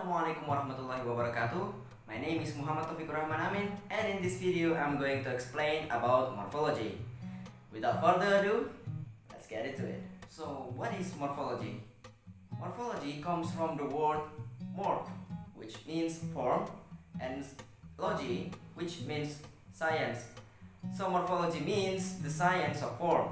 Assalamualaikum warahmatullahi wabarakatuh. My name is Muhammad Taufiqurrahman Amin, and in this video I'm going to explain about morphology. Without further ado, let's get into it. So, what is morphology? Morphology comes from the word morph, which means form, and logy, which means science. So, morphology means the science of form.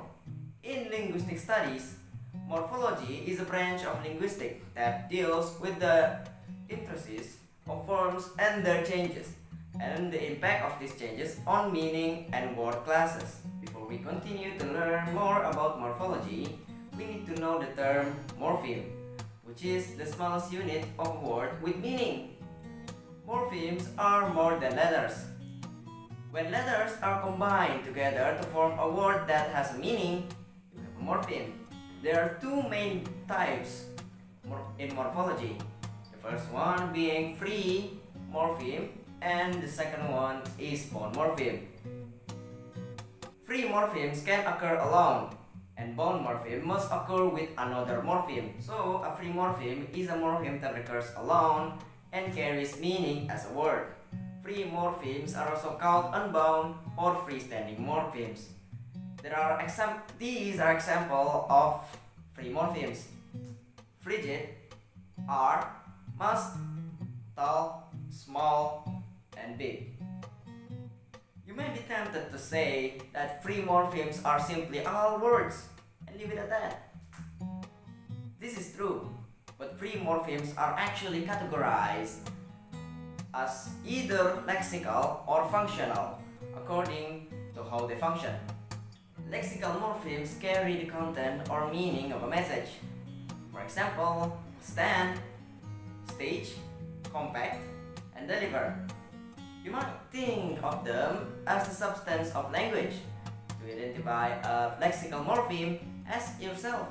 In linguistic studies, morphology is a branch of linguistics that deals with the intricacies of forms and their changes, and the impact of these changes on meaning and word classes. Before we continue to learn more about morphology, we need to know the term morpheme, which is the smallest unit of a word with meaning. Morphemes are more than letters. When letters are combined together to form a word that has a meaning, you have a morpheme. There are two main types in morphology. The first one being free morpheme, and the second one is bound morpheme. Free morphemes can occur alone, and bound morpheme must occur with another morpheme. So a free morpheme is a morpheme that occurs alone and carries meaning as a word. Free morphemes are also called unbound or freestanding morphemes. These are examples of free morphemes: frigid, are, must, tall, small, and big. You may be tempted to say that free morphemes are simply all words and leave it at that. This is true, but free morphemes are actually categorized as either lexical or functional according to how they function. Lexical morphemes carry the content or meaning of a message. For example, stand, stage, compact, and deliver. You might think of them as the substance of language. To identify a lexical morpheme, ask yourself,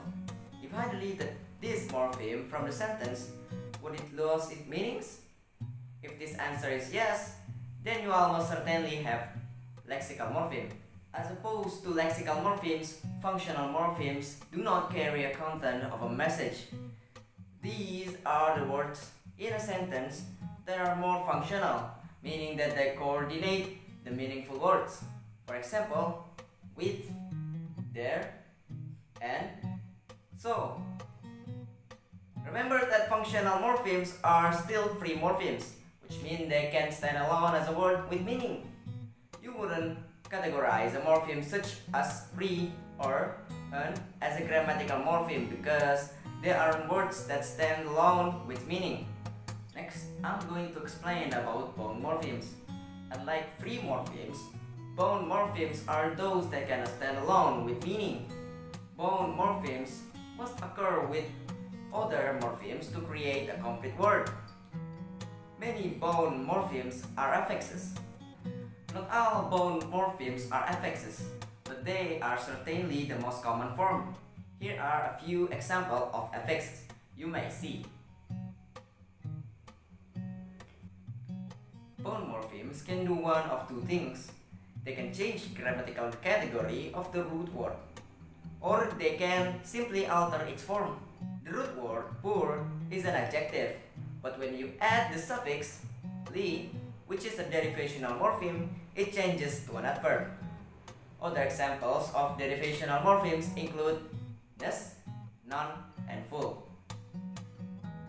if I deleted this morpheme from the sentence, would it lose its meanings? If this answer is yes, then you almost certainly have lexical morpheme. As opposed to lexical morphemes, functional morphemes do not carry a content of a message. These are the words in a sentence that are more functional, meaning that they coordinate the meaningful words. For example, with, there, and so. Remember that functional morphemes are still free morphemes, which mean they can stand alone as a word with meaning. You wouldn't categorize a morpheme such as free or un as a grammatical morpheme because they are words that stand alone with meaning. Next, I'm going to explain about bound morphemes. Unlike free morphemes, bound morphemes are those that cannot stand alone with meaning. Bound morphemes must occur with other morphemes to create a complete word. Many bound morphemes are affixes. Not all bound morphemes are affixes, but they are certainly the most common form. Here are a few examples of affixes you may see. Bound morphemes can do one of two things. They can change grammatical category of the root word, or they can simply alter its form. The root word poor is an adjective, but when you add the suffix "ly", which is a derivational morpheme, it changes to an adverb. Other examples of derivational morphemes include ness, none, and full.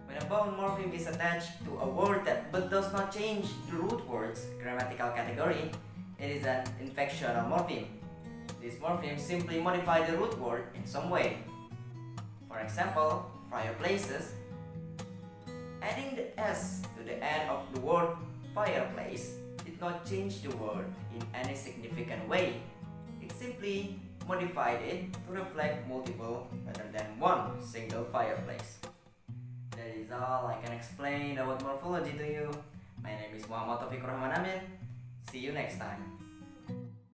When a bound morpheme is attached to a word but does not change the root word's grammatical category, it is an inflectional morpheme. These morphemes simply modify the root word in some way. For example, fireplaces. Adding the s to the end of the word fireplace did not change the word in any significant way. It simply modified it to reflect multiple rather than one single fireplace. That is all I can explain about morphology to you. My name is Muhammad Taufiqurrahman Amin. See you next time.